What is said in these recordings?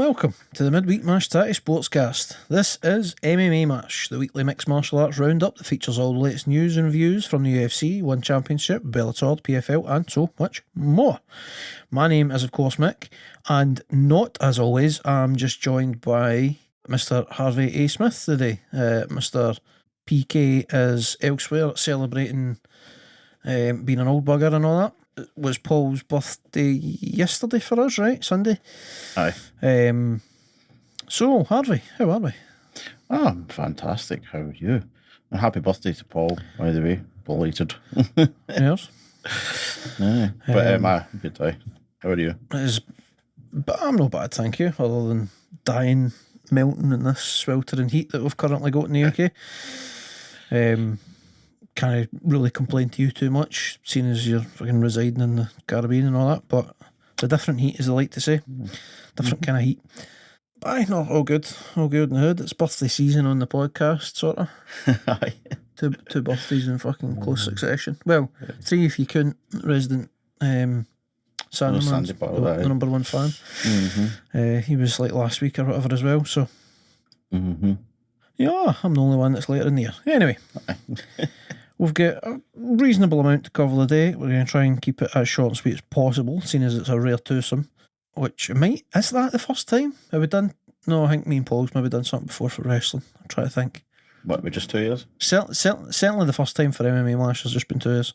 Welcome to the Midweek Mashed Tattie Sportscast. This is MMA Mash, the weekly mixed martial arts roundup that features all the latest news and reviews from the UFC, One Championship, Bellator, PFL, and so much more. My name is, of course, Mick, and not as always, I'm just joined by Mr. Harvey A. Smith today. Mr. PK is elsewhere celebrating being an old bugger and all that. It was Paul's birthday yesterday for us, right? Sunday. Aye. So, Harvey, how are we? Oh, I'm fantastic. How are you? And happy birthday to Paul, by the way. Belated. Yes. Aye. But good day. How are you? But I'm not bad, thank you, other than dying, melting in this sweltering heat that we've currently got in the UK. Can't really complain to you too much, seeing as you're fucking residing in the Caribbean and all that, but it's a different heat, as they like to say. Different kind of heat. But aye, no, all good in the hood. It's birthday season on the podcast, sort of. Aye. Two birthdays in fucking close succession. Well, 3 if you couldn't. Resident Sandy, the number one fan. He was like last week or whatever as well, so yeah, I'm the only one that's later in the year. Anyway, we've got a reasonable amount to cover today. We're going to try and keep it as short and sweet as possible, seeing as it's a rare twosome. Which is that the first time? Have we done? No, I think me and Paul's maybe done something before for wrestling. I'm trying to think. What, with just 2 years? Certainly the first time for MMA Mash has just been 2 years.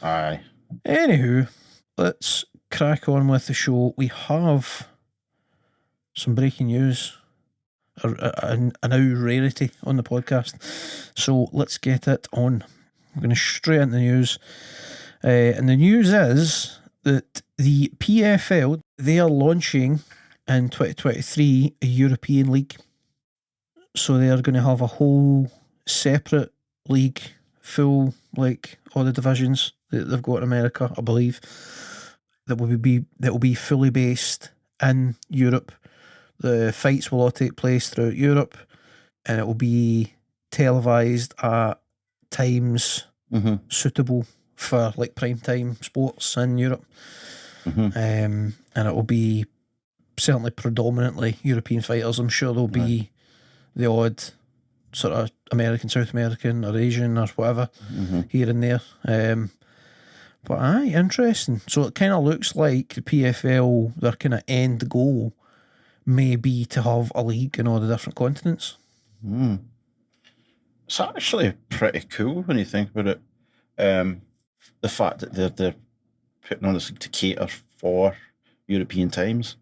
Aye. Anywho, let's crack on with the show. We have some breaking news, a now rarity on the podcast. So let's get it on. We're going straight into the news. And the news is that the PFL, they are launching in 2023 a European league. So they are going to have a whole separate league, full, like all the divisions that they've got in America, I believe, that will be fully based in Europe. The fights will all take place throughout Europe, and it will be televised at times suitable for like prime time sports in Europe. And it will be certainly predominantly European fighters. I'm sure there'll be the odd sort of American, South American or Asian or whatever here and there. But aye, interesting. So it kind of looks like the PFL, their kind of end goal may be to have a league in all the different continents. It's actually pretty cool when you think about it. The fact that they're putting on this to cater for European times.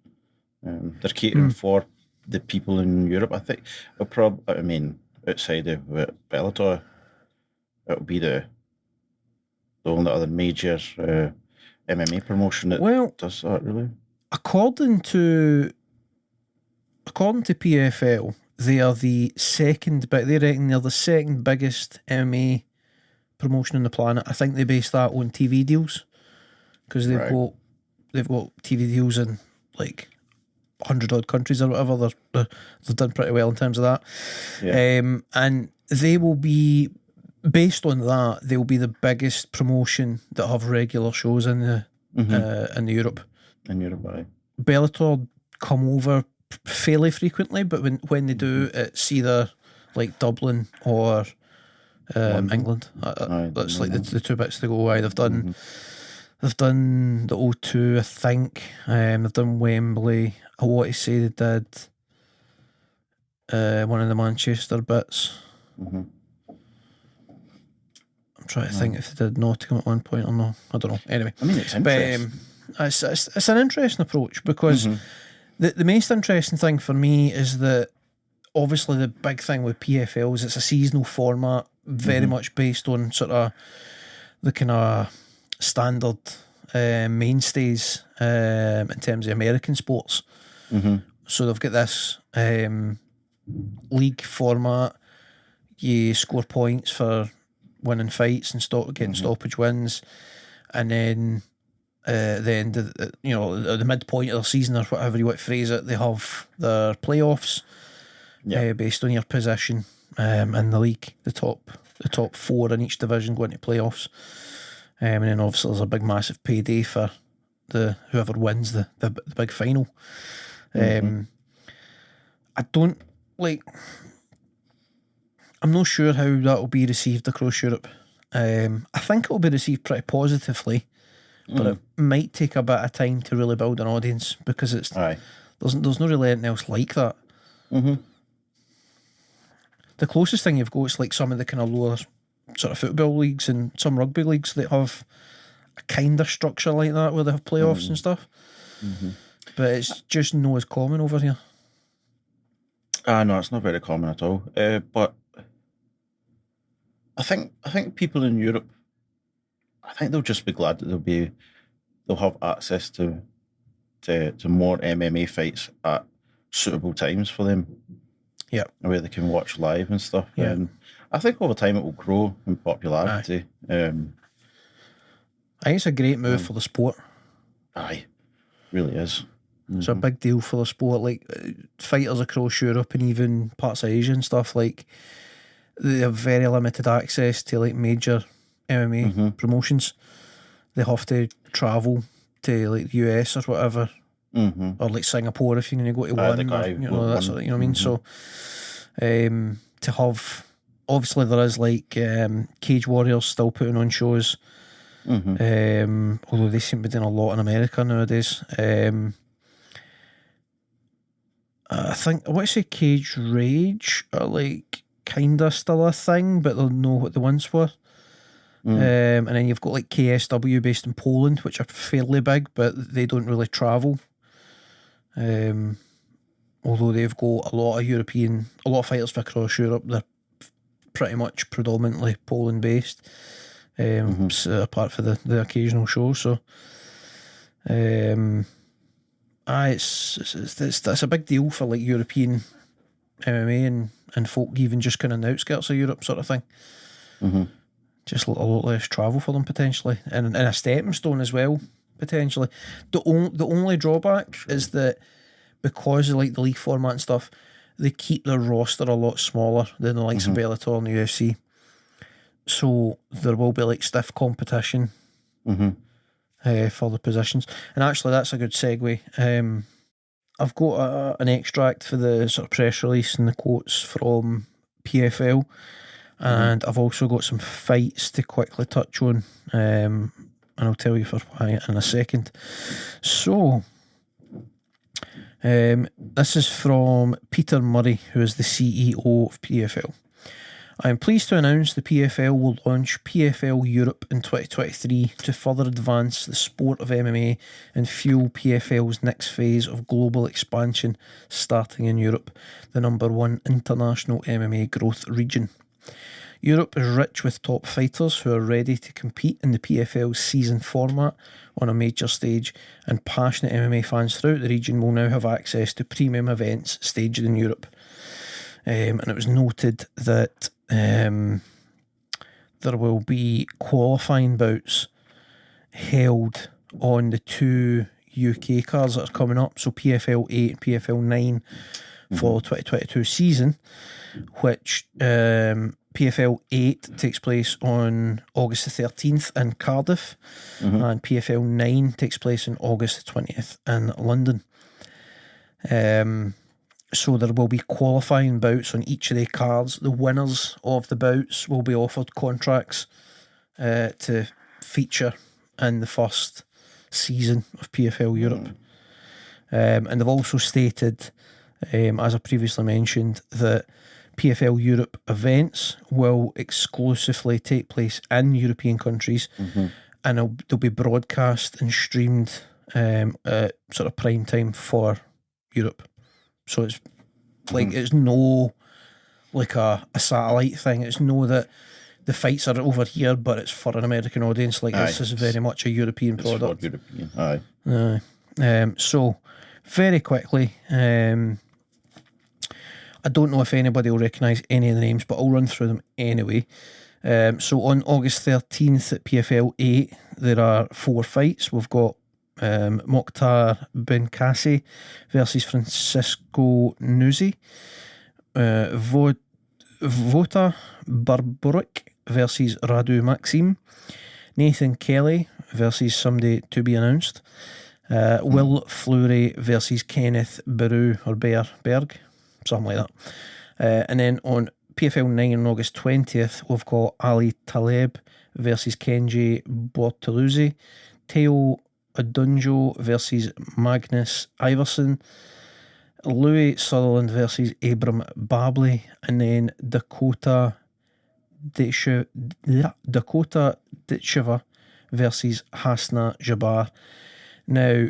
They're catering for the people in Europe. I think outside of Bellator, it'll be the only other major MMA promotion that does that, really. According to PFL, they are the second, but they reckon they're the second biggest MMA promotion on the planet. I think they base that on TV deals, because they've got TV deals in like 100 odd countries or whatever. They've done pretty well in terms of that. And they will be, based on that, they will be the biggest promotion that have regular shows in the Europe. In Europe, aye. Bellator come over fairly frequently, but when they do, it's either like Dublin or England. That's like the two bits to go. Why they've done the O2, I think. They've done Wembley. I want to say they did one of the Manchester bits. I'm trying to think if they did Nottingham at one point or no. I don't know. Anyway, I mean, it's interesting. But it's an interesting approach, because the most interesting thing for me is that obviously the big thing with PFL is it's a seasonal format, very much based on sort of the kind of standard mainstays in terms of American sports. So they've got this league format. You score points for winning fights and getting stoppage wins, and then the end of the midpoint of the season, or whatever you want to phrase it, they have their playoffs based on your position in the league. The top four in each division go into playoffs, and then obviously there's a big massive payday for whoever wins the big final. I don't like. I'm not sure how that will be received across Europe. I think it will be received pretty positively, but it might take a bit of time to really build an audience because there's not really anything else like that. The closest thing you've got is like some of the kind of lower sort of football leagues and some rugby leagues that have a kind of structure like that where they have playoffs and stuff. But it's just not as common over here. No, it's not very common at all. But I think people in Europe, I think they'll just be glad that they'll have access to more MMA fights at suitable times for them. Yeah, where they can watch live and stuff. Yeah. And I think over time it will grow in popularity. I think it's a great move for the sport. Aye, really is. It's a big deal for the sport. Like fighters across Europe and even parts of Asia and stuff, like they have very limited access to like major MMA promotions. They have to travel to like the US or whatever, or like Singapore if you're going to go to one. Or, that sort of, you know what I mean. So to have, obviously there is like Cage Warriors still putting on shows. Although they seem to be doing a lot in America nowadays. I think I want to say Cage Rage are like kinda still a thing, but they'll know what the ones were. And then you've got like KSW based in Poland, which are fairly big, but they don't really travel. Although they've got a lot of fighters from across Europe. They're pretty much predominantly Poland based. So apart from the occasional show, so it's a big deal for like European MMA and folk even just kind of on the outskirts of Europe sort of thing. Just a lot less travel for them potentially, and a stepping stone as well potentially. The only drawback is that because of like the league format and stuff, they keep their roster a lot smaller than the likes of Bellator and the UFC. So there will be like stiff competition for the positions. And actually that's a good segue. I've got an extract for the sort of press release and the quotes from PFL, and I've also got some fights to quickly touch on, and I'll tell you for why in a second. So this is from Peter Murray, who is the CEO of PFL. I am pleased to announce the PFL will launch PFL Europe in 2023 to further advance the sport of MMA and fuel PFL's next phase of global expansion, starting in Europe, the #1 international MMA growth region. Europe is rich with top fighters who are ready to compete in the PFL's season format on a major stage, and passionate MMA fans throughout the region will now have access to premium events staged in Europe. And it was noted that there will be qualifying bouts held on the 2 UK cards that are coming up, so PFL 8 and PFL 9 for the 2022 season, which PFL 8 takes place on August the 13th in Cardiff, and PFL 9 takes place on August the 20th in London. So there will be qualifying bouts on each of the cards. The winners of the bouts will be offered contracts to feature in the first season of PFL Europe. And they've also stated, as I previously mentioned, that PFL Europe events will exclusively take place in European countries, and they'll be broadcast and streamed at sort of prime time for Europe. So it's like it's no like a satellite thing. It's no that the fights are over here, but it's for an American audience. Like this is very much a European product. For European, so very quickly, I don't know if anybody will recognise any of the names, but I'll run through them anyway. So on August 13th at PFL 8, there are 4 fights. We've got Mokhtar Benkassi versus Francisco Nuzzi, Vota Barborik versus Radu Maxim, Nathan Kelly versus somebody to be announced, Will Fleury versus Kenneth Berg, something like that. And then on PFL 9 on August 20th, we've got Ali Taleb versus Kenji Bortoluzzi, Teo Adunjo versus Magnus Iverson, Louis Sutherland versus Abram Babley, and then Dakota Ditcheva versus Hasna Jabbar. Now,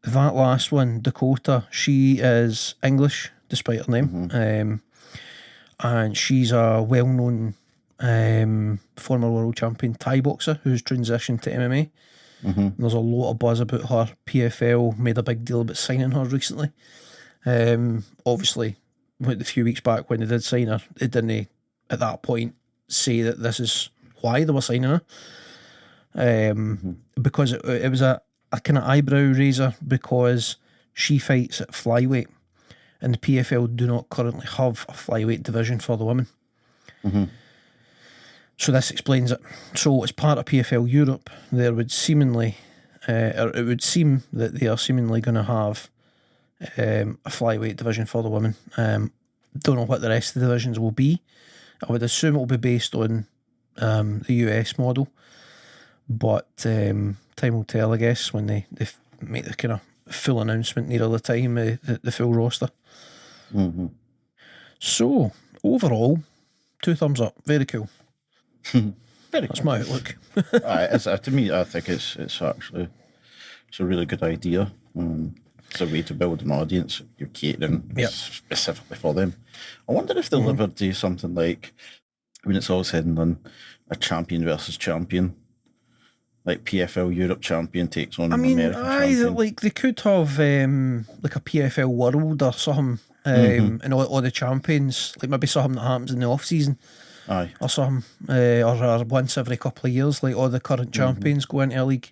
that last one, Dakota, she is English despite her name, and she's a well-known former world champion Thai boxer who's transitioned to MMA. There's a lot of buzz about her. PFL made a big deal about signing her recently. Obviously, the few weeks back when they did sign her, it didn't at that point say that this is why they were signing her, because it was a kind of eyebrow raiser, because she fights at flyweight and the PFL do not currently have a flyweight division for the women. So this explains it. So as part of PFL Europe, there would seemingly, or it would seem that they are seemingly going to have a flyweight division for the women. Don't know what the rest of the divisions will be. I would assume it will be based on the US model, but time will tell, I guess, when they make the kind of full announcement nearer the time, the full roster. So overall, 2 thumbs up. Very cool. That's my outlook. To me, I think it's actually a really good idea. It's a way to build an audience. You're catering specifically for them. I wonder if they'll ever do something like, when it's all said and done, a champion versus champion, like PFL Europe champion takes on American champion. Like they could have like a PFL World or something, and all the champions, like maybe something that happens in the off season. Or something, or once every couple of years, like all the current champions go into a league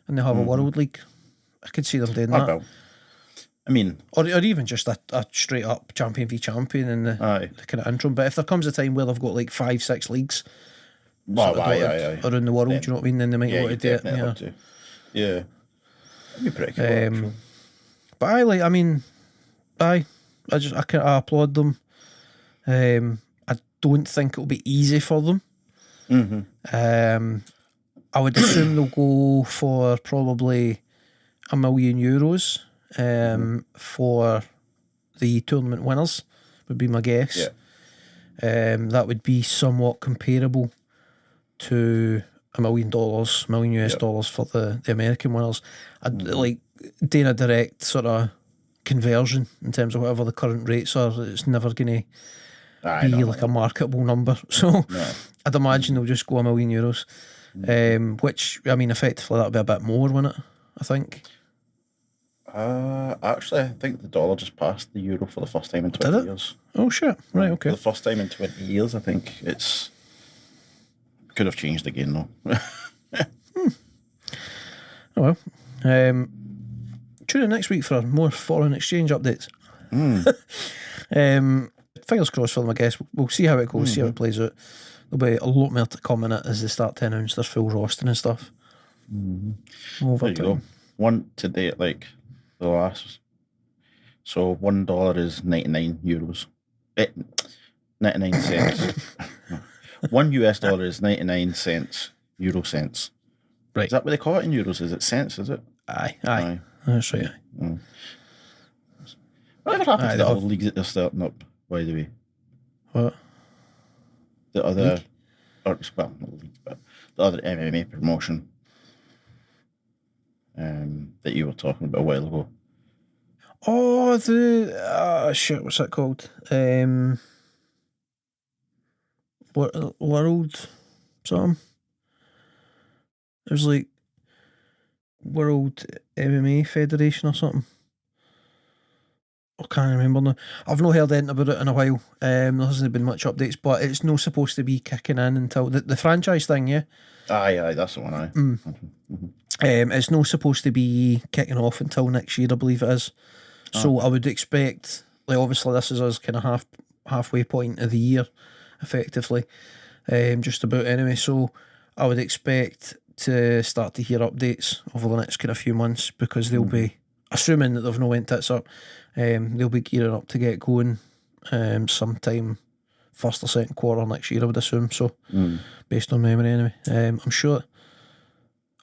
and they have a world league. I could see them doing that. Well, I mean, or even just a straight up champion v champion in the kind of interim. But if there comes a time where they've got like 5-6 leagues around the world, do you know what I mean? Then they might want to do it. Yeah, that'd be pretty cool. But I applaud them. I don't think it'll be easy for them. I would assume they'll go for probably €1 million for the tournament winners, would be my guess. That would be somewhat comparable to $1 million, $1 million US dollars for the American winners. I'd like doing a direct sort of conversion in terms of whatever the current rates are. It's never going to be like a marketable number. So I'd imagine they'll just go €1 million, which, I mean, effectively that'll be a bit more, wouldn't it? I think. Actually, I think the dollar just passed the euro for the first time in 20 years. Oh shit! Right, okay. For the first time in 20 years, I think it's could have changed again though. Oh well. Tune in next week for more foreign exchange updates. Fingers crossed for them, I guess. We'll see how it goes, see how it plays out. There'll be a lot more to come in it as they start to announce their full roster and stuff. There you go. One today, like the last. So $1 is 99 euros. 99 cents. $1 US is 99 cents, euro cents. Right. Is that what they call it in euros? Is it cents, is it? Aye. That's right. Whatever happened to the other leagues that they're starting up, by the way? What? The other, not league, but the other MMA promotion that you were talking about a while ago. Oh, shit, what's that called? World something? There's like World MMA Federation or something. I can't remember now. I've not heard anything about it in a while. There hasn't been much updates, but it's not supposed to be kicking in until the franchise thing, yeah? Aye, that's the one, It's not supposed to be kicking off until next year, I believe it is. So I would expect, like, obviously this is us kind of halfway point of the year, effectively, just about anyway. So I would expect to start to hear updates over the next kind of few months, because they'll be, assuming that they've no went tits up, they'll be gearing up to get going sometime first or second quarter next year, I would assume. So, based on memory anyway. I'm sure,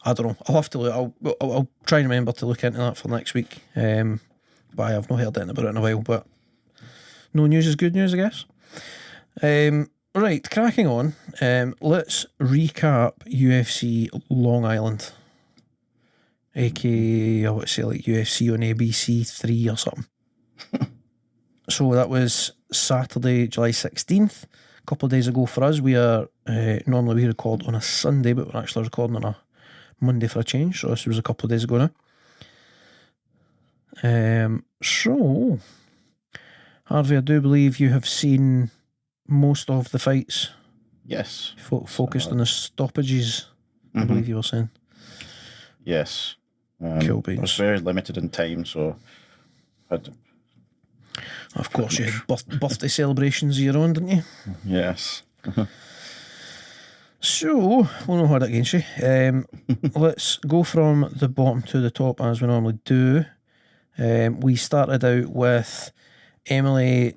I don't know, I'll have to look, I'll try and remember to look into that for next week. But I have not heard anything about it in a while, but no news is good news, I guess. Right, cracking on. Let's recap UFC Long Island, aka I would say like UFC on ABC 3 or something. So that was Saturday, July 16th, a couple of days ago for us. We are normally we record on a Sunday, but we're actually recording on a Monday for a change, so this was a couple of days ago now. So Harvey, I do believe you have seen most of the fights. Yes. Focused on the stoppages, I believe you were saying. Yes. Cool beans. I was very limited in time, so of course you had birthday celebrations of your own, didn't you? Yes. So, we'll not hold it against you. Let's go from the bottom to the top as we normally do. We started out with Emily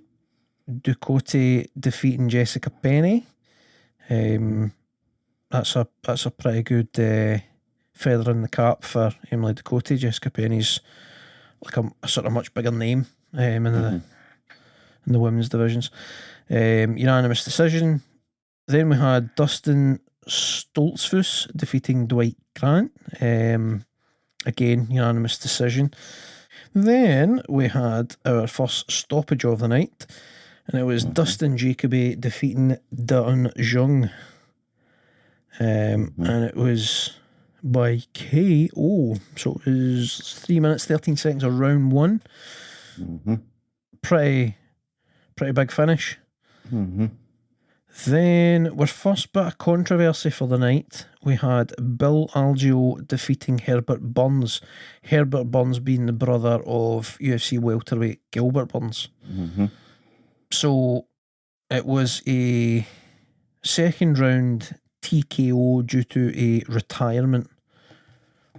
Ducote defeating Jessica Penny. That's a pretty good feather in the cap for Emily Ducote. Jessica Penny's like a sort of much bigger name in the women's divisions. Unanimous decision. Then we had Dustin Stoltzfus defeating Dwight Grant. Again, unanimous decision. Then we had our first stoppage of the night, and it was Dustin Jacoby defeating Dun Jung. And it was by KO. So it was 3 minutes, 13 seconds of round one. Pretty big finish. Then our first bit of controversy for the night, we had Bill Algeo defeating Herbert Burns. Herbert Burns being the brother of UFC welterweight Gilbert Burns. So it was a second round TKO due to a retirement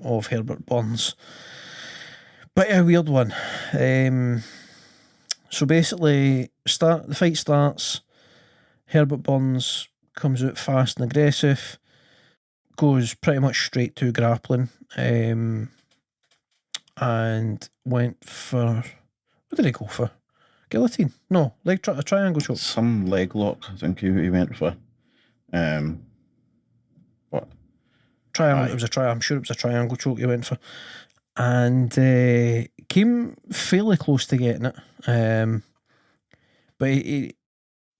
of Herbert Burns. But a weird one. So basically, the fight starts. Herbert Burns comes out fast and aggressive, goes pretty much straight to grappling, and went for, what did he go for? Guillotine? No, a triangle choke. Some leg lock, I think he went for. What? Triangle. It was a triangle. I'm sure it was a triangle choke he went for, and came fairly close to getting it. But he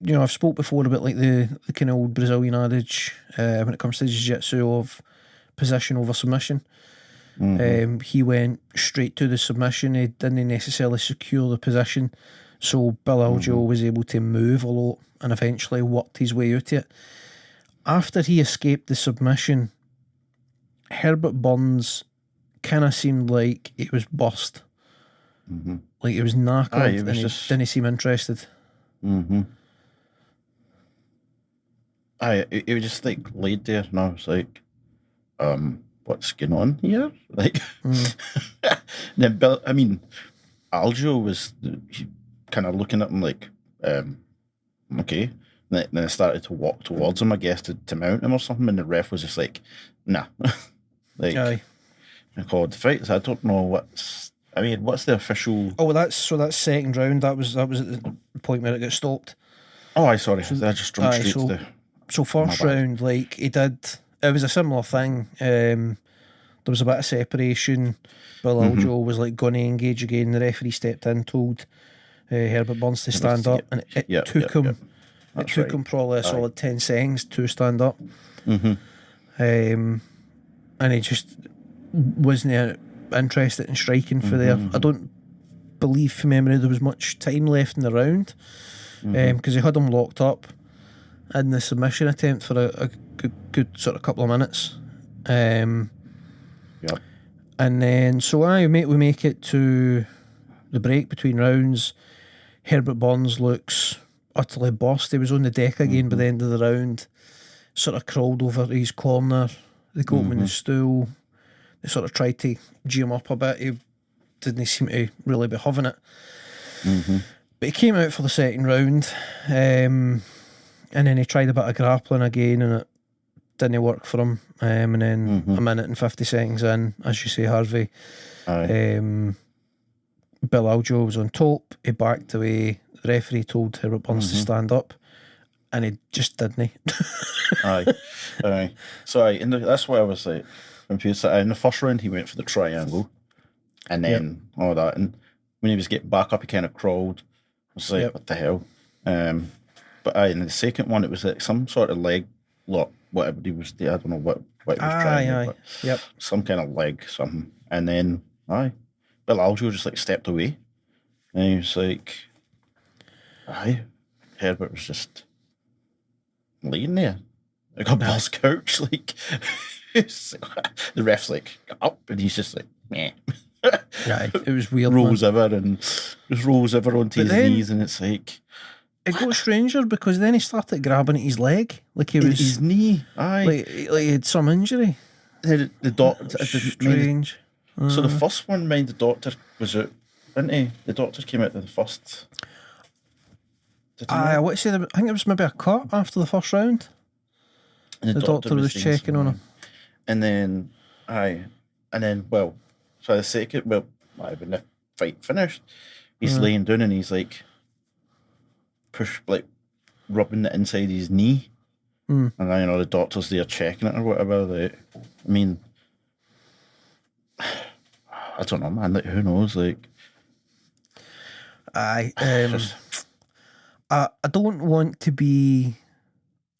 I've spoke before about like the kind of old Brazilian adage when it comes to jiu-jitsu of position over submission. He went straight to the submission. He didn't necessarily secure the position, so Bill Algeo was able to move a lot and eventually worked his way out of it. After he escaped the submission, Herbert Burns kind of seemed like it was burst. Like it was knackered, and he didn't seem interested. It was just like laid there, and I was like, what's going on here? Like, then Bill, Algeo was kind of looking at him like, okay. Then I started to walk towards him, I guess, to mount him or something, and the ref was just like, nah. Like, I called the fight. So I don't know what's the official. Oh, that's second round. That was at the point where it got stopped. Oh, sorry. So, I just jumped straight to the. So first round, like he did, it was a similar thing. There was a bit of separation. Bill Algeo was like going to engage again. The referee stepped in, told Herbert Burns to stand up, and it took him. It took him probably a solid 10 seconds to stand up. And he just wasn't interested in striking for there. I don't believe from memory there was much time left in the round, because he had him locked up in the submission attempt for a good sort of couple of minutes. And then we make it to the break between rounds. Herbert Burns looks utterly burst. He was on the deck again by the end of the round, sort of crawled over to his corner. They got him in the stool. They sort of tried to G him up a bit. He didn't seem to really be having it. But he came out for the second round, and then he tried a bit of grappling again, and it didn't work for him. And then a minute and 50 seconds in, as you say, Harvey, Bill Aljo was on top. He backed away. The referee told Herbert Burns to stand up, and he just didn't. Aye. So that's why I was like confused. In the first round, he went for the triangle, and then all that. And when he was getting back up, he kind of crawled. I was like, what the hell? But in the second one, it was like some sort of leg lock, whatever he was. I don't know what he was trying. Some kind of leg, something. And then, Bill Aljo just like stepped away, and he was like, Herbert was just laying there like on Bill's couch, like the ref's like up, and he's just like, meh. It was weird. Rolls over onto his knees, and it's like it got stranger because then he started grabbing at his leg, like he was his knee. Like he had some injury. The doctor strange. So the first one, the doctor was out, didn't he? The doctor came out to the first. I think it was maybe a cut after the first round. And the doctor was checking on him. And then, so the second, when the fight finished, he's laying down and he's like, rubbing the inside of his knee. And then, the doctor's there checking it or whatever. I don't know, man. Like, who knows? Like, I don't want to be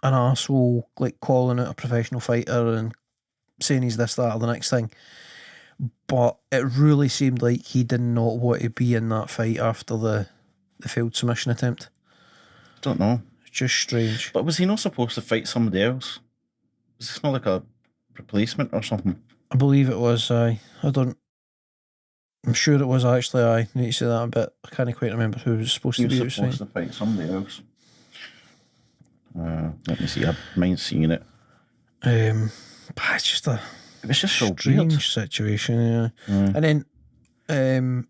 an arsehole, like calling out a professional fighter and saying he's this, that, or the next thing. But it really seemed like he did not want to be in that fight after the failed submission attempt. I don't know. It's just strange. But was he not supposed to fight somebody else? Was this not like a replacement or something? I believe it was, I'm sure it was actually, I need to say that a bit. I can't quite remember who was supposed to be. He was supposed to fight somebody else. Let me see. I mind seeing it. But it's just a strange situation, yeah. And then,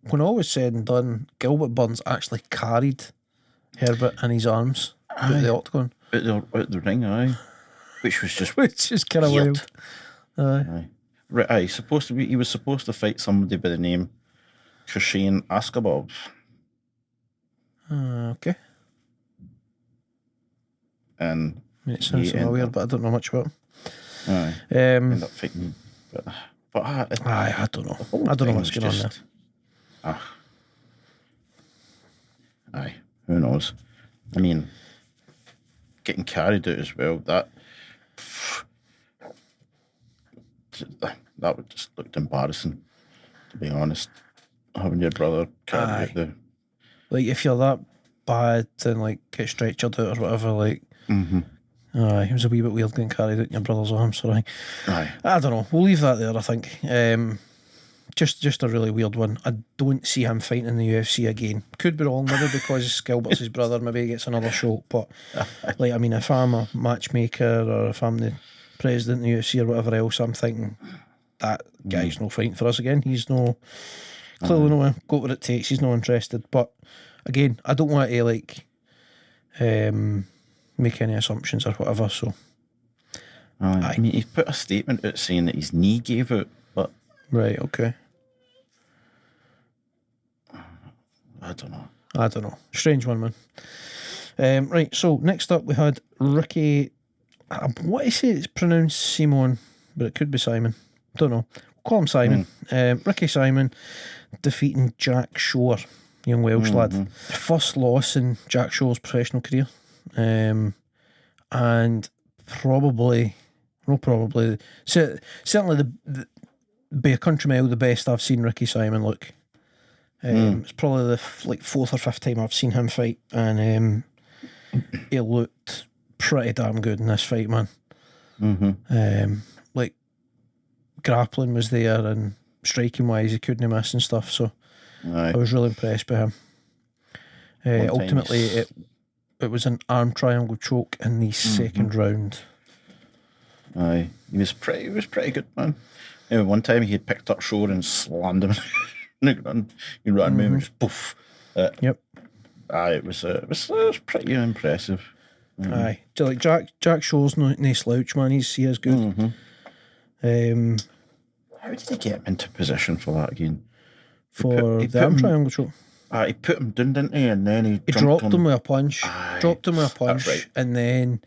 when all was said and done, Gilbert Burns actually carried Herbert in his arms out the octagon. Out the ring, which was just kind of wild. Right, he was supposed to fight somebody by the name Krishane Askabov. Okay. And it sounds familiar, but I don't know much about him. End up fighting, but I don't know. I don't know what's going on there. Who knows? I mean, getting carried out as well. That would just looked embarrassing, to be honest. Having your brother carried out the... Like, if you're that bad and, like, get stretchered out or whatever, like... it was a wee bit weird getting carried out in your brother's arms, so I don't know. We'll leave that there, I think. Just a really weird one. I don't see him fighting in the UFC again. Could be wrong, maybe because Gilbert's his brother, maybe he gets another shot. But, like, I mean, if I'm a matchmaker or if I'm the president of the UFC or whatever else, I'm thinking that guy's no fighting for us again. He's clearly got what it takes. He's not interested. But again, I don't want to like make any assumptions or whatever. So, I mean, he put a statement out saying that his knee gave out, but right, okay. I don't know. Strange one, man. Right, so next up we had Ricky. I want to say it's pronounced Simon, but it could be Simon. Don't know. We'll call him Simon. Ricky Simon defeating Jack Shore, young Welsh lad. First loss in Jack Shore's professional career. And certainly by a country mile the best I've seen Ricky Simon look. It's probably the fourth or fifth time I've seen him fight, and he looked pretty damn good in this fight, man. Like, grappling was there, and striking wise he couldn't miss and stuff, so I was really impressed by him. Ultimately it was an arm triangle choke in the second round. He was pretty good, man. One time he had picked up Shore and slammed him. He ran me and just poof. Yep. It was pretty impressive. Aye. Like Jack Shaw's no slouch, man. He is good. How did he get him into position for that again? For the arm triangle choke. He put him down, didn't he? And then he dropped him with a punch. Dropped him with a punch, right. And then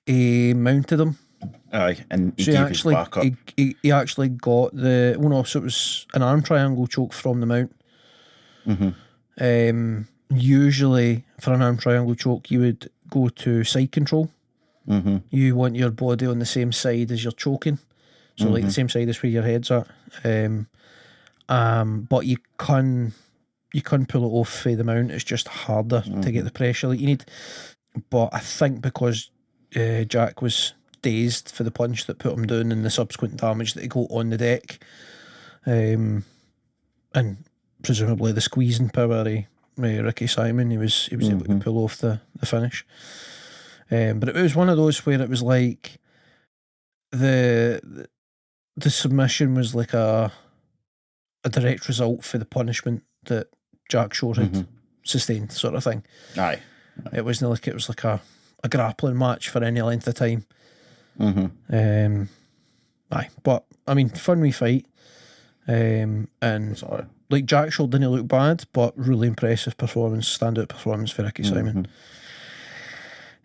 he mounted him. Aye, and he So gave his back up. He actually got the... Well, no, so it was an arm triangle choke from the mount. Usually, for an arm triangle choke, you would go to side control. You want your body on the same side as you're choking. So, like, the same side as where your head's at. But you can pull it off the mount. It's just harder to get the pressure that you need. But I think because Jack was dazed for the punch that put him down and the subsequent damage that he got on the deck, and presumably the squeezing power of Ricky Simon, he was able to pull off the finish. But it was one of those where it was like the submission was like a direct result for the punishment that Jack Shore had sustained, sort of thing. Aye. It wasn't like it was like a grappling match for any length of time. Aye, but I mean, fun wee fight. And like Jack Shore didn't look bad, but really impressive performance, standout performance for Ricky Simon.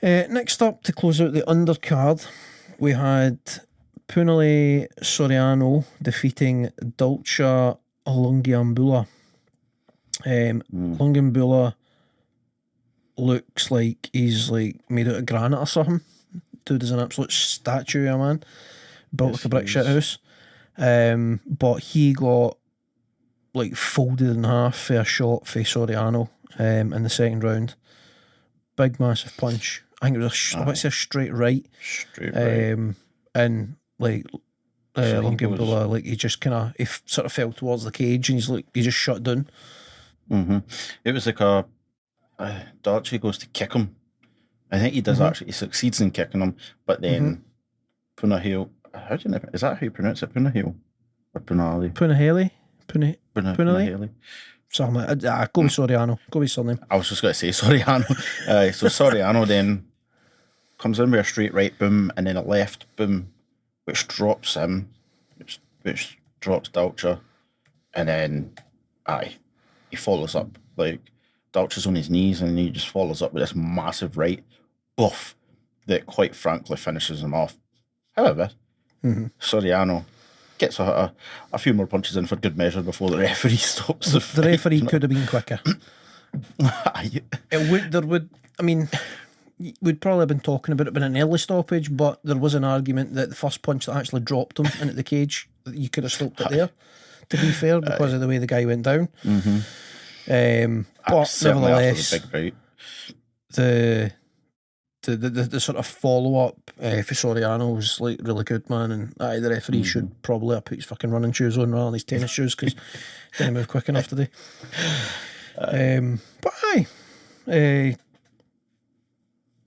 Next up, to close out the undercard, we had Punale Soriano defeating Dulce Lungiambula. Lungiambula looks like he's like made out of granite or something. Dude is an absolute statue of a man, built like a brick shit house. But he got like folded in half for a shot for Soriano in the second round. Big massive punch. I think it was a straight right. And like Lungiambula, like he just he sort of fell towards the cage and he just shut down. It was like Dulce goes to kick him. I think he does actually. He succeeds in kicking him, but then Punahele. How do you know? Is that how you pronounce it? Punahele or Punale? Punahele. Something like that. Go with Soriano. Go with surname. I was just going to say Soriano. So Soriano then comes in with a straight right boom and then a left boom, which drops him, which drops Dulce, and then he follows up. Like Dulce's on his knees and he just follows up with this massive right buff that quite frankly finishes him off. However, Soriano gets a few more punches in for good measure before the referee stops the fight. The referee could have been quicker. We'd probably have been talking about it in an early stoppage, but there was an argument that the first punch that actually dropped him into the cage, that you could have stopped it there, to be fair, because of the way the guy went down. But nevertheless, the sort of follow-up for Soriano was like really good, man, and the referee should probably have put his fucking running shoes on rather than his tennis shoes, because didn't move quick enough today.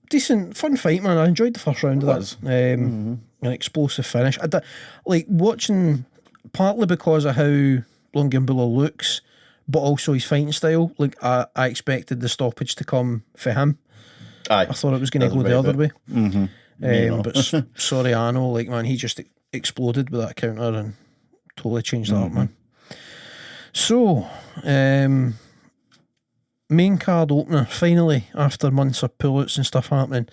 Decent, fun fight, man. I enjoyed the first round of that. An explosive finish. Like watching, partly because of how Lungiambula looks, but also his fighting style. Like I expected the stoppage to come for him. I thought it was going to go the other way. But Soriano, like, man, he just exploded with that counter and totally changed that up, man. So, main card opener, finally, after months of pullouts and stuff happening,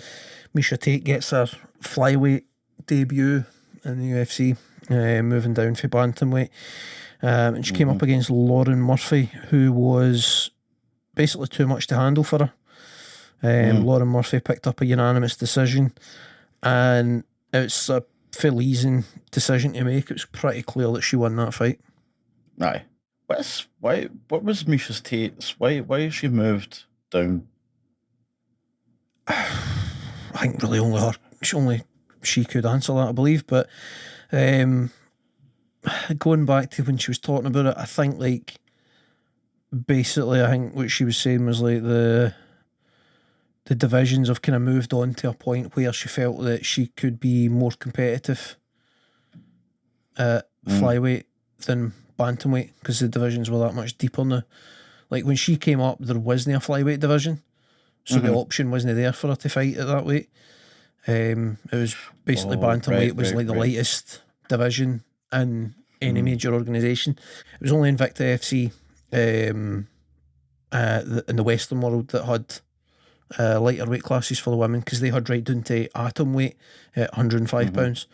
Miesha Tate gets her flyweight debut in the UFC, moving down for bantamweight. And she came up against Lauren Murphy, who was basically too much to handle for her. Lauren Murphy picked up a unanimous decision, and it's a fairly easy decision to make. It was pretty clear that she won that fight. Aye. What was Miesha Tate's? Why has she moved down? I think really only she could answer that, I believe. But going back to when she was talking about it, I think like basically I think what she was saying was like the divisions have kind of moved on to a point where she felt that she could be more competitive at flyweight than bantamweight, because the divisions were that much deeper now. Like when she came up, there wasn't a flyweight division, so the option wasn't there for her to fight at that weight. It was basically bantamweight was like the lightest division in any major organisation. It was only Invicta FC in the Western world that had lighter weight classes for the women, because they had right down to atom weight at 105 pounds,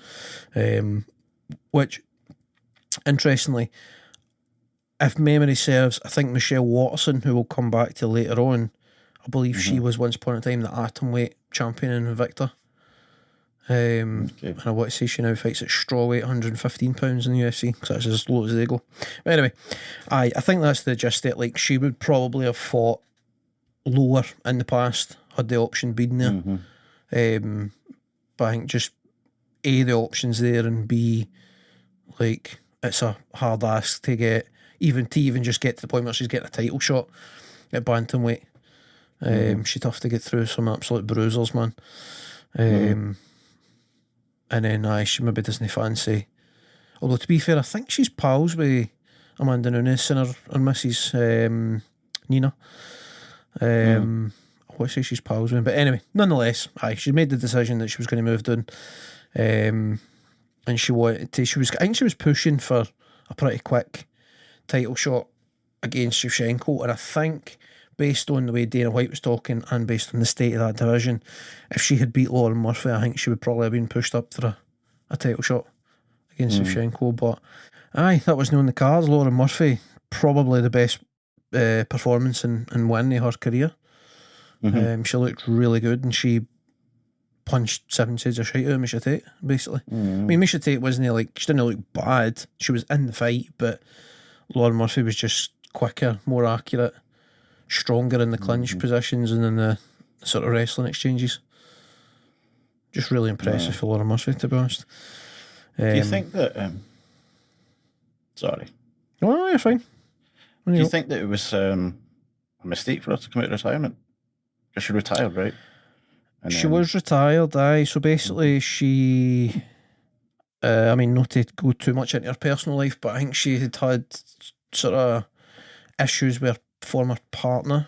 which, interestingly, if memory serves, I think Michelle Watterson, who we'll come back to later on, I believe she was once upon a time the atom weight champion in Invicta. And I want to say she now fights at strawweight, 115 pounds in the UFC, because that's as low as they go. But anyway, I think that's the gist of it. Like, she would probably have fought lower in the past had the option been there. But I think just A, the option's there, and B, like, it's a hard ask to get, even just get to the point where she's getting a title shot at bantamweight. She's tough to get through some absolute bruisers, man. And then she maybe doesn't fancy, although to be fair, I think she's pals with Amanda Nunes and her missus Nina. I want to say she's pals with him, but anyway, nonetheless, she made the decision that she was going to move down, and she wanted to. I think she was pushing for a pretty quick title shot against Shevchenko, and I think, based on the way Dana White was talking and based on the state of that division, if she had beat Lauren Murphy, I think she would probably have been pushed up for a title shot against Shevchenko. But that wasn't on the cards. Lauren Murphy, probably the best performance and win of her career. She looked really good, and she punched 7 shades of shite out of Misha Tate, basically. I mean, Misha Tate wasn't like, she didn't look bad. She was in the fight, but Lauren Murphy was just quicker, more accurate, stronger in the clinch positions and in the sort of wrestling exchanges. Just really impressive for Lauren Murphy, to be honest. Do you think that sorry. No, you're fine. Do you think that it was a mistake for her to come out of retirement? Because she retired, right? And she was retired, so basically she I mean, not to go too much into her personal life, but I think she had sort of issues with her former partner,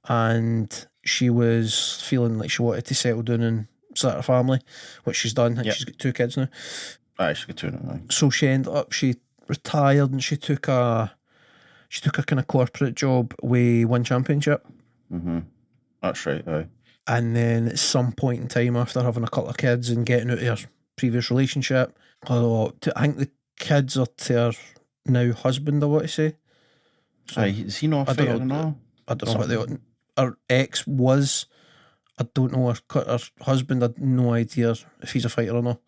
and she was feeling like she wanted to settle down and start a family, which she's done. I think she's got 2 kids now. She's got 2 now. So she retired, and she took a kind of corporate job with One Championship. That's right, And then at some point in time, after having a couple of kids and getting out of her previous relationship, although I think the kids are to her now husband, I want to say. So, is he not a fighter now? I don't know what her ex was. I don't know her husband. I have no idea if he's a fighter or not.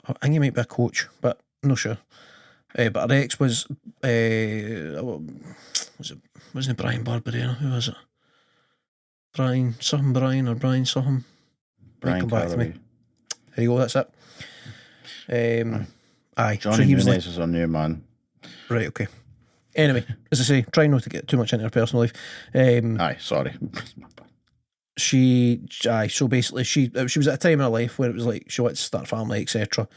I think he might be a coach, but I'm not sure. But her ex was wasn't it Brian Barberena? Who was it? Brian something. Brian something. Brian come back to me. There you go. That's it. Johnny so he was Nunes is our new man. Right. Okay. Anyway, as I say, try not to get too much into her personal life. Sorry. So basically, she was at a time in her life where it was like she wanted to start a family, etc.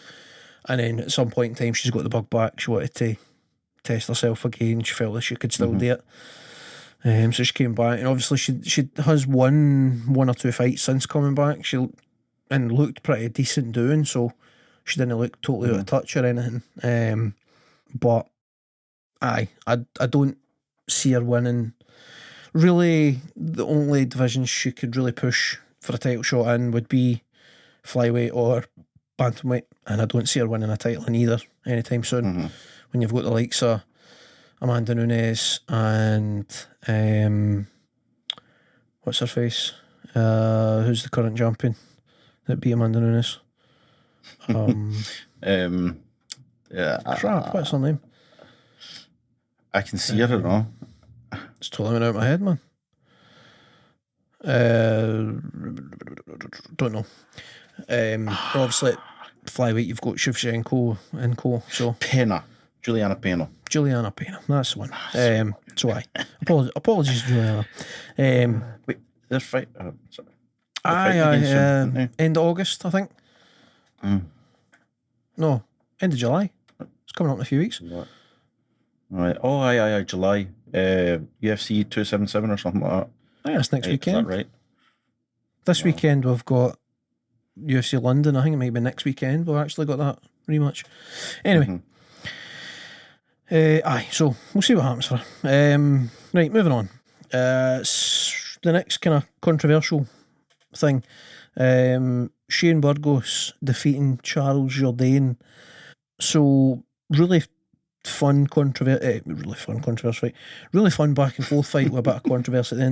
And then at some point in time, she's got the bug back. She wanted to test herself again. She felt that she could still do it. So she came back, and obviously she has won 1 or 2 fights since coming back. She looked pretty decent doing so. She didn't look totally out of touch or anything. But I don't see her winning. Really, the only division she could really push for a title shot in would be flyweight or bantamweight, and I don't see her winning a title in either anytime soon. When you've got the likes of Amanda Nunes and what's her face? Who's the current champion that beat Amanda Nunes? Crap, what's her name? I can see her now. It's totally went out of my head, man. Don't know. Obviously, flyweight, you've got Shevchenko and co. So Juliana Pena. That's the one. So apologies, Juliana. Wait, there's fight. Sorry. End of August, I think. No, end of July. It's coming up in a few weeks. Right. Oh, aye, July. UFC 277 or something like that. I think that's next Is weekend. that right? This Wow. weekend we've got UFC London. I think it might be next weekend we've actually got that rematch. Anyway, so we'll see what happens for her. Right, moving on. The next kind of controversial thing. Shane Burgos defeating Charles Jourdain. So really fun controversy, fight. Really fun back and forth fight with a bit of controversy at the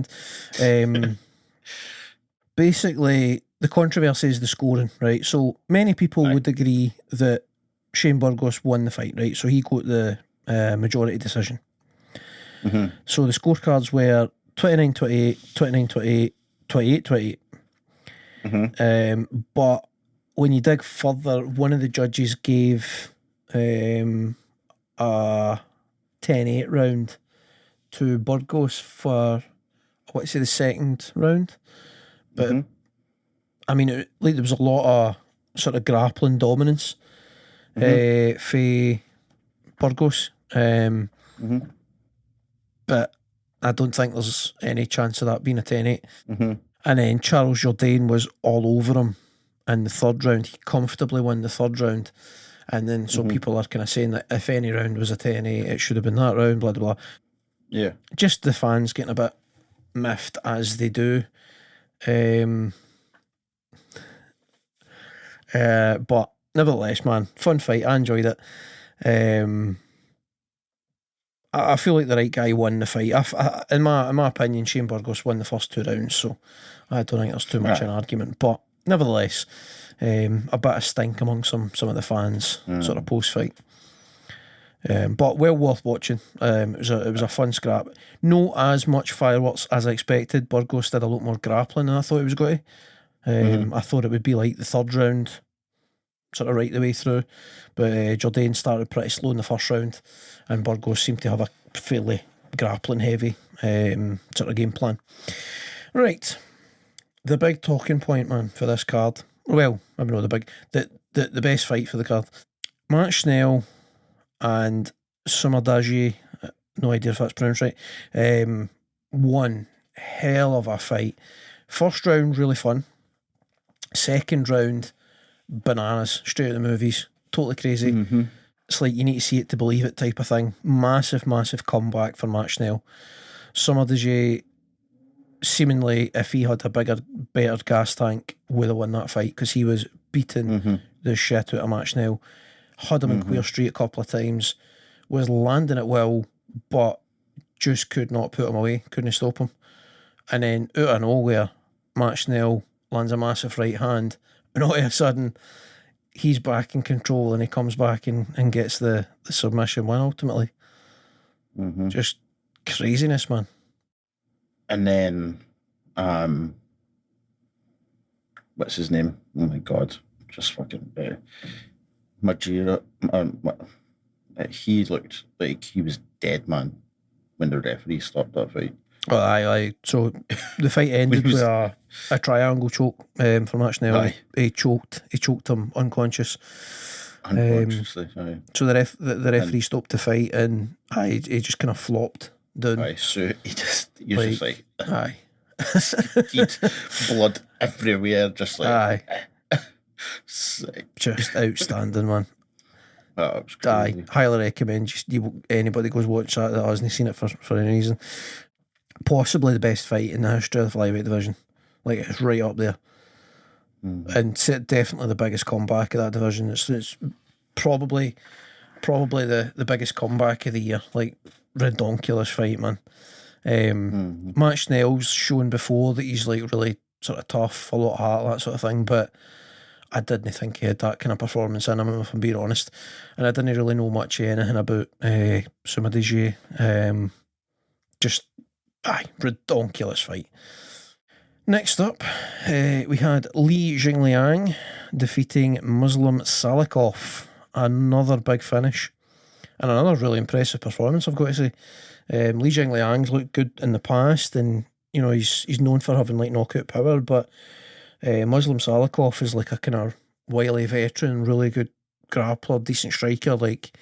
end. Basically, the controversy is the scoring, right? So many people would agree that Shane Burgos won the fight, right? So he got the majority decision. So the scorecards were 29-28, 29-28, 28-28. But when you dig further, one of the judges gave a 10-8 round to Burgos for, I want to say, the second round. But I mean, there was a lot of sort of grappling dominance for Burgos. But I don't think there's any chance of that being a 10-8. And then Charles Jourdain was all over him in the third round. He comfortably won the third round. And then so people are kind of saying that if any round was a 10-8, it should have been that round, blah, blah, blah. Yeah. Just the fans getting a bit miffed as they do. But nevertheless, man, fun fight. I enjoyed it. I feel like the right guy won the fight. In my opinion, Shane Burgos won the first 2 rounds, so I don't think there's too much an argument. But nevertheless, a bit of stink among some of the fans, sort of post fight. But well worth watching. It was a fun scrap. No as much fireworks as I expected. Burgos did a lot more grappling than I thought it was going to. I thought it would be like the third round, sort of right the way through, but Jourdain started pretty slow in the first round, and Burgos seemed to have a fairly grappling heavy sort of game plan. Right, the big talking point, man, for this card. Well, I mean, no, the best fight for the card. Matt Schnell and Summerdaji, no idea if that's pronounced right. One hell of a fight. First round really fun. Second round, bananas, straight out of the movies, totally crazy. It's like you need to see it to believe it type of thing. Massive comeback for Matt Schnell. Summerdaji, seemingly, if he had a better gas tank, would have won that fight, because he was beating the shit out of Matt Schnell. Had him in Queer Street a couple of times, was landing at will, but just could not put him away, couldn't stop him. And then out of nowhere, Matt Schnell lands a massive right hand, and all of a sudden he's back in control, and he comes back and gets the submission win ultimately. Just craziness, man. And then what's his name? Oh my god, just fucking Majira. He looked like he was dead, man, when the referee stopped that fight. Well, aye. So the fight ended with a triangle choke from Matt Schnell. He choked him unconscious. Unconsciously, aye. So the referee stopped the fight, and he just kind of flopped down. Aye, so he just like aye. Blood everywhere, just like aye. Just outstanding, man. That was crazy. Aye, highly recommend anybody goes watch that hasn't seen it for any reason. Possibly the best fight in the history of the flyweight division. Like, it's right up there. And definitely the biggest comeback of that division. It's probably the biggest comeback of the year. Like, redonkulous fight, man. Matt Schnell's shown before that he's like really sort of tough, a lot of heart, that sort of thing, but I didn't think he had that kind of performance in him, if I'm being honest. And I didn't really know much of anything about Summerdaji. Redonkulous fight. Next up, we had Li Jingliang defeating Muslim Salikov. Another big finish. And another really impressive performance, I've got to say. Li Jingliang's looked good in the past, and you know he's known for having like knockout power, but Muslim Salikov is like a kind of wily veteran, really good grappler, decent striker. Like,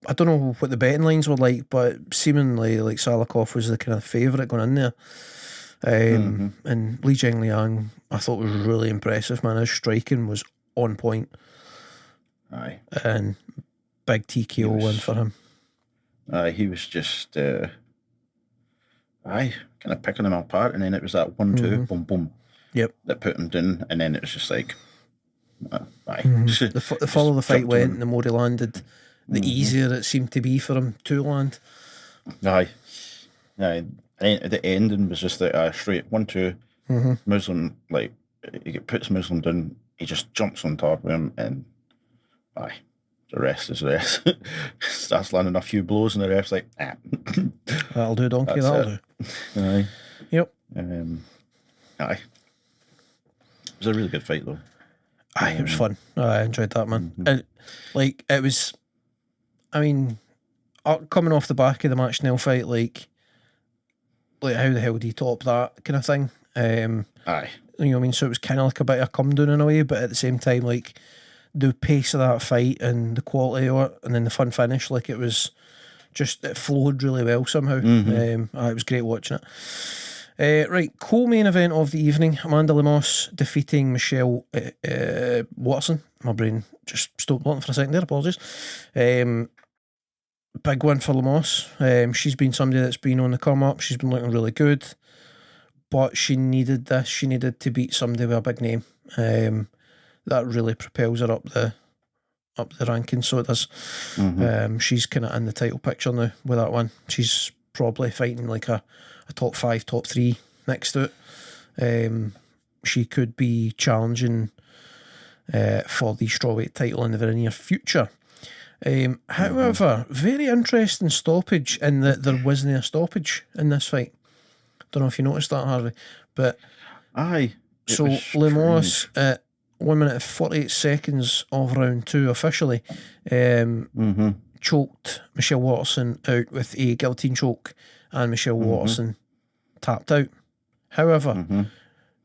I don't know what the betting lines were like, but seemingly like Salikov was the kind of favourite going in there. And Li Jingliang, I thought was really impressive, man. His striking was on point. Aye. And big TKO win for him. He was just, kind of picking him apart, and then it was that 1-2, boom, boom. Yep. That put him down, and then it was just like, The follow the fight went, and the more he landed, the easier it seemed to be for him to land. Aye. And the ending was just like straight 1-2. Muslim, like, he puts Muslim down, he just jumps on top of him, and the rest is the rest. Starts landing a few blows, and the ref's like, That'll do, donkey, that'll do. Aye. Yep. Aye. It was a really good fight, though. Aye, it was fun. I enjoyed that, man. It was, I mean, coming off the back of the Match Nell fight, like how the hell do you top that kind of thing? Aye. You know what I mean? So it was kind of like a bit of a come down in a way, but at the same time, like the pace of that fight and the quality of it, and then the fun finish, like it was just, it flowed really well somehow. It was great watching it. Right, co-main event of the evening, Amanda Lemos defeating Michelle Watson. My brain just stopped working for a second there, apologies. Big win for Lemos. She's been somebody that's been on the come up. She's been looking really good, but she needed this. She needed to beat somebody with a big name. That really propels her up the rankings, so it does. She's kind of in the title picture now with that one. She's probably fighting like a top 5, top 3 next to it. She could be challenging for the strawweight title in the very near future. However, very interesting stoppage in that there wasn't a stoppage in this fight. Don't know if you noticed that, Harvey, but so Lemos at 1 minute and 48 seconds of round 2 officially choked Michelle Watson out with a guillotine choke, and Michelle Watson tapped out. However,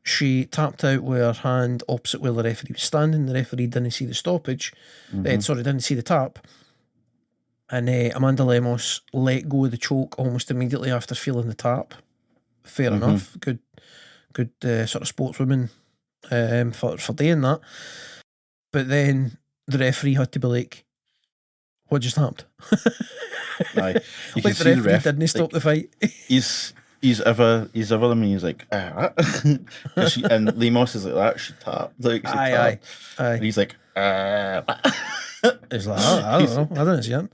she tapped out with her hand opposite where the referee was standing. The referee didn't see the stoppage. Didn't see the tap. And Amanda Lemos let go of the choke almost immediately after feeling the tap. Fair enough. Good sort of sportswoman for doing that. But then the referee had to be like, what just happened? Like the referee didn't stop the fight. He's ever I mean, he's like, and Lemos is like that, she tapped. Like, aye. And he's like, He's like, I don't know, I didn't see it.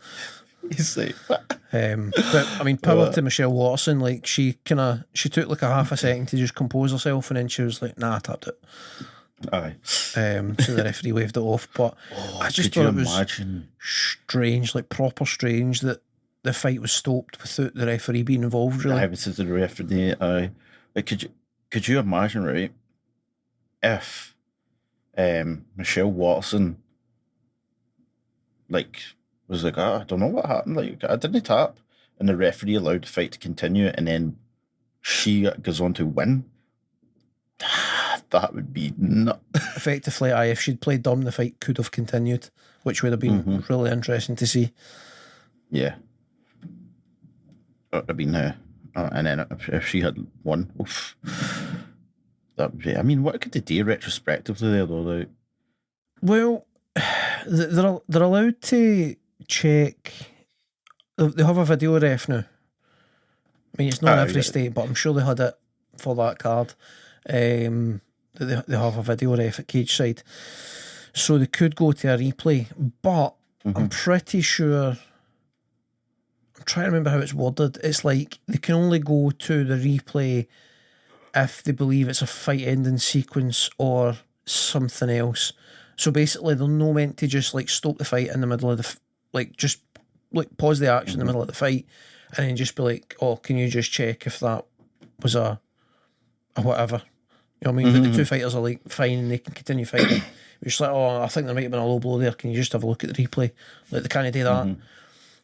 He's like, but I mean, power to Michelle Watson. Like she took like a half a second to just compose herself, and then she was like, nah, I tapped it. Aye. So the referee waved it off, but I just thought it was strange, like proper strange, that the fight was stopped without the referee being involved. Really, without the referee. Like, could you imagine, right? If Michelle Watson was like, I don't know what happened. Like, I didn't tap, and the referee allowed the fight to continue, and then she goes on to win. That would be nuts. Effectively, if she'd played dumb, the fight could have continued, which would have been really interesting to see. Yeah. It would have been, and then if she had won, oof, that would be, I mean, what could they do retrospectively there, though? Like, well, they're allowed to check. They have a video ref now. I mean, it's not in every state, but I'm sure they had it for that card. They have a video ref at cage side, so they could go to a replay, but I'm pretty sure, I'm trying to remember how it's worded. It's like they can only go to the replay if they believe it's a fight ending sequence or something else. So basically they're not meant to just like stop the fight in the middle of the just like pause the action in the middle of the fight and then just be like, oh, can you just check if that was a whatever. You know what I mean? But the two fighters are like fine and they can continue fighting. You're just like, oh, I think there might have been a low blow there. Can you just have a look at the replay? Like, they can't do that.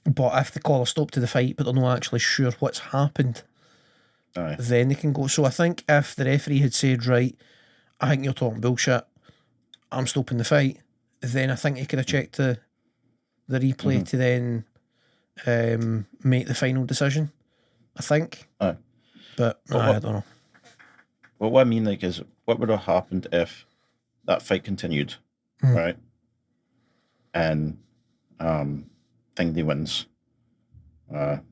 But if they call a stop to the fight, but they're not actually sure what's happened, then they can go. So I think if the referee had said, right, I think you're talking bullshit, I'm stopping the fight, then I think he could have checked the replay to then make the final decision, I think. Aye. But I don't know. Well, what I mean, like, is what would have happened if that fight continued, right? And Thingy wins. No,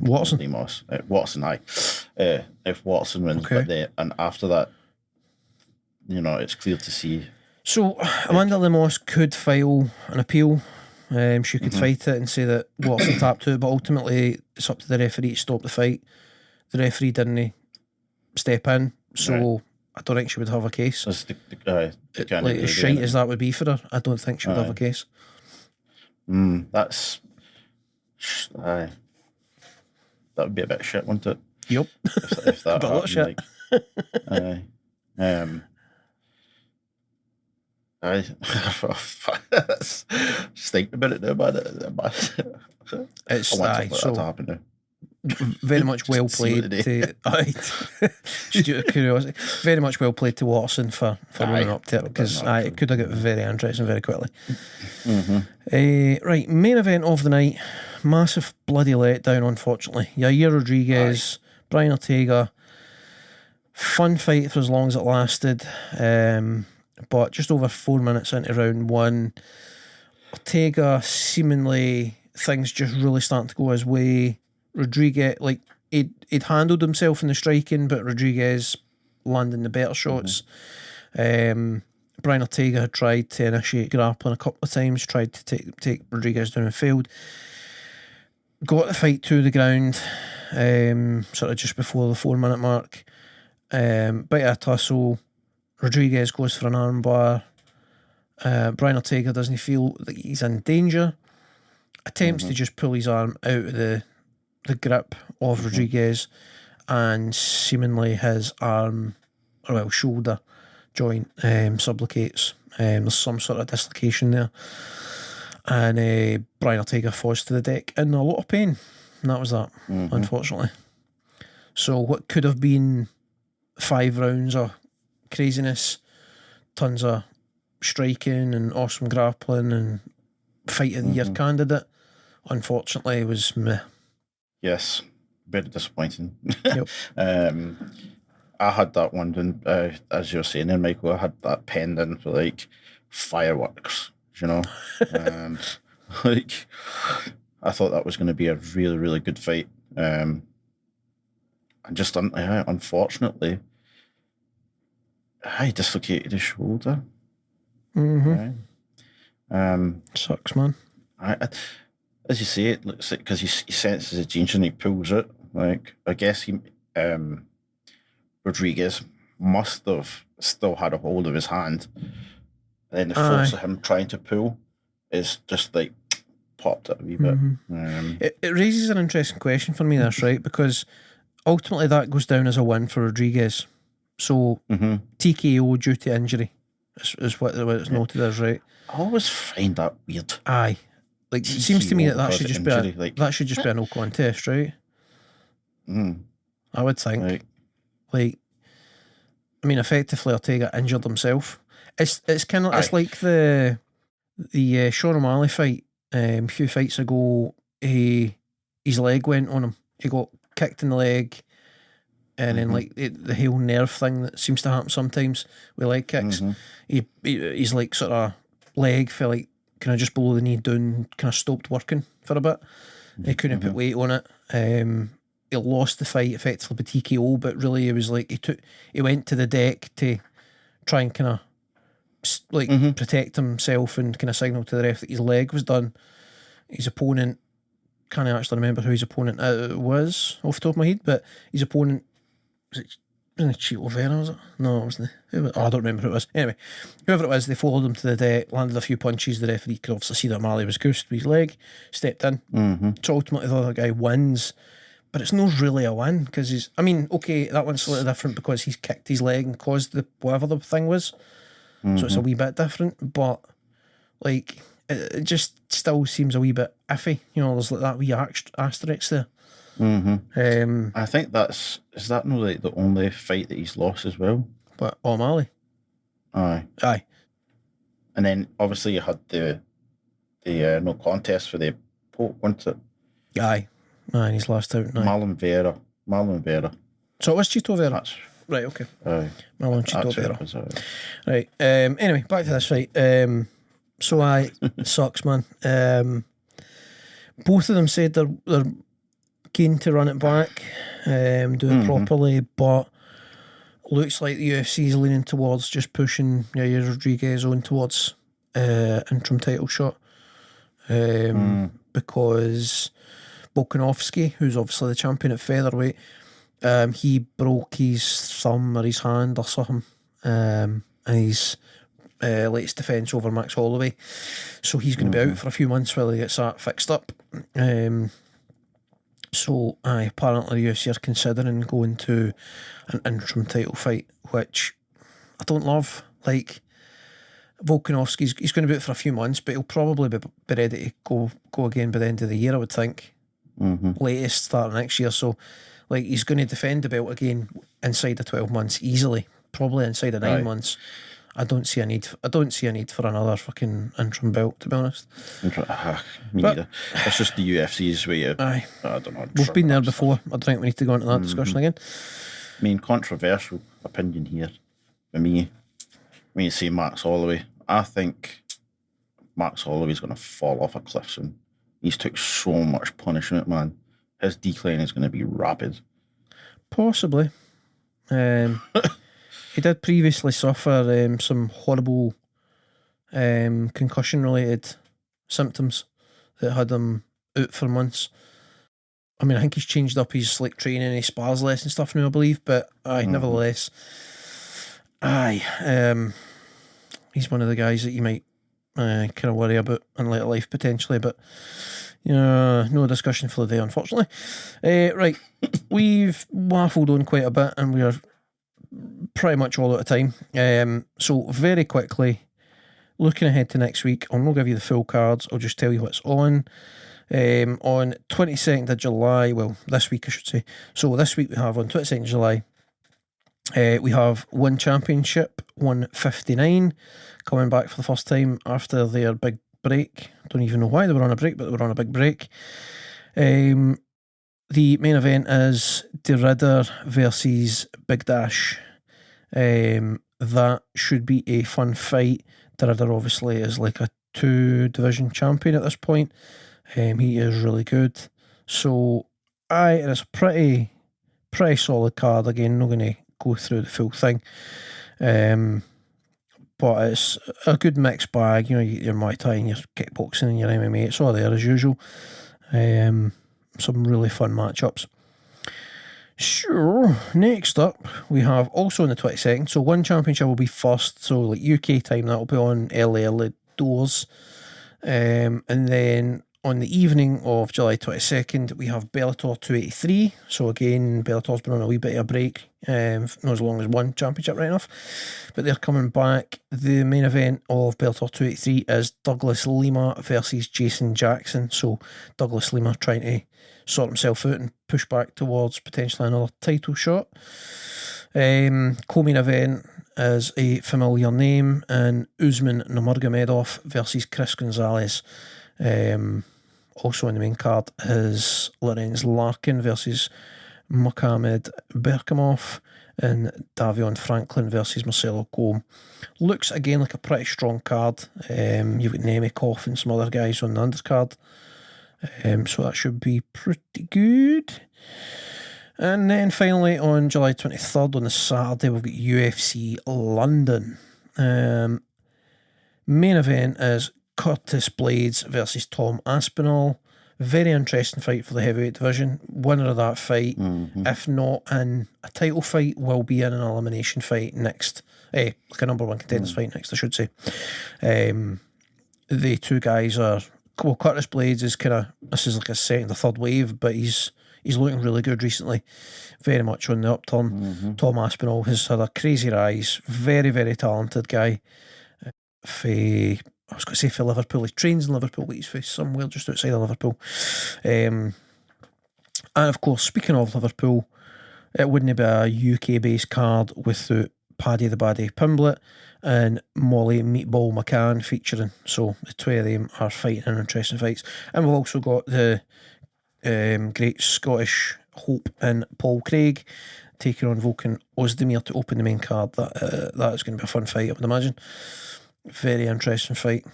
Watson. Lemos. Watson, aye. If Watson wins, Okay. and after that, it's clear to see. So Amanda Lemos could file an appeal. She could fight it and say that Watson tapped to it, but ultimately it's up to the referee to stop the fight. The referee didn't step in, so I don't think she would have a case. As shite as that would be for her, I don't think she would have a case. That's that would be a bit shit, wouldn't it? Yep. If that a lot of shit. Just thinking about it now, man. It's that to happen now. Very much well played to just out of curiosity, very much well played to Watson for running up to it, because it could have got very interesting very quickly. Right, main event of the night, massive bloody letdown, unfortunately. Yair Rodriguez, Brian Ortega, fun fight for as long as it lasted, but just over 4 minutes into round one, Ortega seemingly things just really starting to go his way. Rodriguez, he'd handled himself in the striking, but Rodriguez landing the better shots. Brian Ortega had tried to initiate grappling a couple of times, tried to take Rodriguez down and failed. Got the fight to the ground, sort of just before the 4 minute mark. Bit of a tussle. Rodriguez goes for an armbar. Brian Ortega doesn't feel that he's in danger. Attempts to just pull his arm out of the grip of Rodriguez, and seemingly his arm, shoulder joint subluxates. There's some sort of dislocation there, and Brian Ortega falls to the deck in a lot of pain, and that was that, unfortunately. So what could have been 5 rounds of craziness, tons of striking and awesome grappling and fight of the year candidate, unfortunately was meh. Yes, very disappointing. Yep. I had that one, and as you're saying there, Michael, I had that penned in for like fireworks, I thought that was going to be a really, really good fight. And just unfortunately, I dislocated his shoulder. Right? Sucks, man. As you say, it looks like because he senses a change and he pulls it. Like, I guess Rodriguez must have still had a hold of his hand, and then the force of him trying to pull is just like popped it a wee bit. It raises an interesting question for me, this, right? Because ultimately that goes down as a win for Rodriguez. So TKO due to injury is what it's noted as, right? I always find that weird. It seems to me that should just injury, that should just be a no contest, right? I would think. Effectively Ortega injured himself. It's kind of it's like the Sean O'Malley fight a few fights ago. His leg went on him. He got kicked in the leg, and then the whole nerve thing that seems to happen sometimes with leg kicks. He's like sort of leg fell like kind of just below the knee down, kind of stopped working for a bit. He couldn't put weight on it. He lost the fight effectively by TKO, but really it was like he went to the deck to try and kind of protect himself and kind of signal to the ref that his leg was done. His opponent, can't actually remember who his opponent was off the top of my head, but his opponent wasn't it Chito Vera, was it? No, it wasn't. I don't remember who it was. Anyway, whoever it was, they followed him to the deck, landed a few punches. The referee could obviously see that O'Malley was goosed with his leg, stepped in. So ultimately the other guy wins, but it's not really a win because that one's slightly different because he's kicked his leg and caused whatever the thing was. So it's a wee bit different, but it just still seems a wee bit iffy. There's like that wee asterisk there. I think is that not like the only fight that he's lost as well? But O'Malley? Aye. And then obviously you had the no contest for the Pope, wasn't it? Aye, and his last out. Aye. Marlon Vera. So it was Chito Vera. That's Right, okay. aye. Marlon Chito That's who Vera. it was, aye. Right. Anyway, back to this fight. So it sucks, man. Both of them said they're keen to run it back, do it properly, but looks like the UFC is leaning towards just pushing Yair Rodriguez on towards interim title shot. Because Volkanovski, who's obviously the champion at featherweight, he broke his thumb or his hand or something, and his latest defence over Max Holloway, so he's going to be out for a few months while he gets that fixed up. So apparently the UFC are considering going to an interim title fight, which I don't love. Like, Volkanovski's he's going to be out for a few months, but he'll probably be ready to go again by the end of the year, I would think. Latest start next year. So, like, he's going to defend the belt again inside of 12 months easily, probably inside of 9 months. I don't see a need for another fucking interim belt, to be honest. Me neither. It's just the UFC's way. Aye, I don't know. we've been there before. I don't think we need to go into that discussion again. I mean, controversial opinion here. For me, when you say Max Holloway, I think Max Holloway's going to fall off a cliff soon. He's took so much punishment, man. His decline is going to be rapid. Possibly. He did previously suffer some horrible concussion-related symptoms that had him out for months. I mean, I think he's changed up his like training, his spars less and stuff now, I believe. But nevertheless, he's one of the guys that you might kind of worry about in later life potentially. But no discussion for the day, unfortunately. Right, we've waffled on quite a bit, and we're pretty much all out of time. So very quickly, looking ahead to next week, I'll not give you the full cards, I'll just tell you what's on. On 22nd of July, well, this week I should say. So this week we have on 22nd of July, we have One Championship 159 coming back for the first time after their big break. Don't even know why they were on a break, but they were on a big break. The main event is De Ridder versus Big Dash. That should be a fun fight. De Ridder obviously is like a 2-division champion at this point. He is really good. So, and it's a pretty solid card. Again, not going to go through the full thing. But it's a good mixed bag. You get your Muay Thai and your kickboxing and your MMA. It's all there as usual. Some really fun matchups. Sure. Next up, we have also on the 22nd. So One Championship will be first. So like UK time, that will be on early doors. And then on the evening of July 22nd, we have Bellator 283. So again, Bellator's been on a wee bit of a break. Not as long as One Championship, right enough. But they're coming back. The main event of Bellator 283 is Douglas Lima versus Jason Jackson. So Douglas Lima trying to sort himself out and push back towards potentially another title shot. Co-main event is a familiar name, and Usman Nurmagomedov versus Chris Gonzalez. Also on the main card is Lorenz Larkin versus Mohamed Berkamov, and Davion Franklin versus Marcelo Golm. Looks again like a pretty strong card. You've got Nemikov and some other guys on the undercard. So that should be pretty good. And then finally on July 23rd, on the Saturday, we've got UFC London. Main event is Curtis Blades versus Tom Aspinall. Very interesting fight for the heavyweight division. Winner of that fight, if not in a title fight, will be in an elimination fight next. Like a number one contenders fight next, I should say. The two guys are... Well, Curtis Blades is this is like a second or third wave, but he's looking really good recently. Very much on the upturn. Tom Aspinall has had a crazy rise. Very, very talented guy. I was going to say for Liverpool. He trains in Liverpool, but he's for somewhere just outside of Liverpool. And of course, speaking of Liverpool, it wouldn't be a UK-based card without Paddy the Baddy Pimblett and Molly Meatball McCann featuring. So the two of them are fighting in interesting fights. And we've also got the great Scottish hope in Paul Craig taking on Volkan Ozdemir to open the main card. That is going to be a fun fight, I would imagine. Very interesting fight.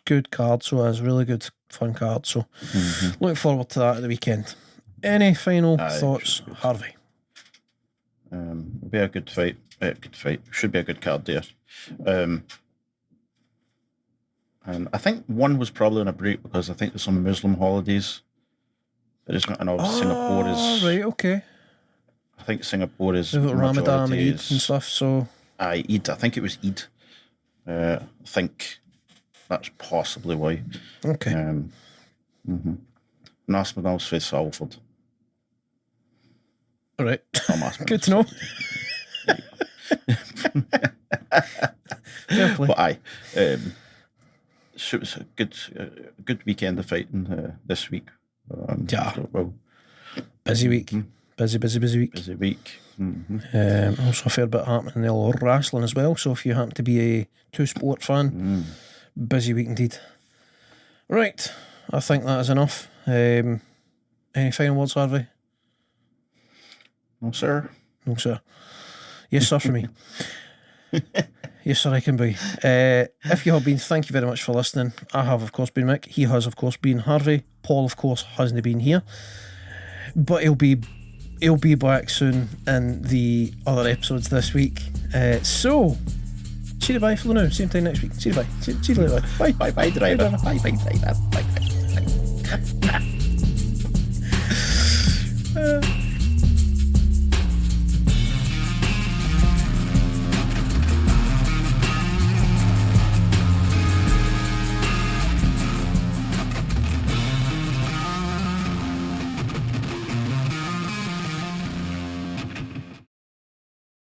Good card, so it's a really good fun card, so looking forward to that at the weekend. Any final thoughts, Harvey? It'll be a good fight. Should be a good card there. And I think one was probably on a break because I think there's some Muslim holidays. And obviously Singapore is... right, okay. I think Singapore is... They've got Ramadan and Eid and stuff, so... Eid. I think it was Eid. I think that's possibly why. Okay. Masvidal's face Salford. All right. Good to know. But it was a good weekend of fighting this week. Busy week. Busy week. Busy week. Also a fair bit happening in the wrestling as well, so if you happen to be a two-sport fan, busy week indeed. Right, I think that is enough. Any final words, Harvey? No, sir. No, sir. Yes, sir, for me. Yes, sir, I can be. If you have been, thank you very much for listening. I have, of course, been Mick. He has, of course, been Harvey. Paul, of course, hasn't been here. But he'll be back soon in the other episodes this week. So, see you bye for the now. Same time next week. See you bye. See you later. Bye. Bye, driver. Bye.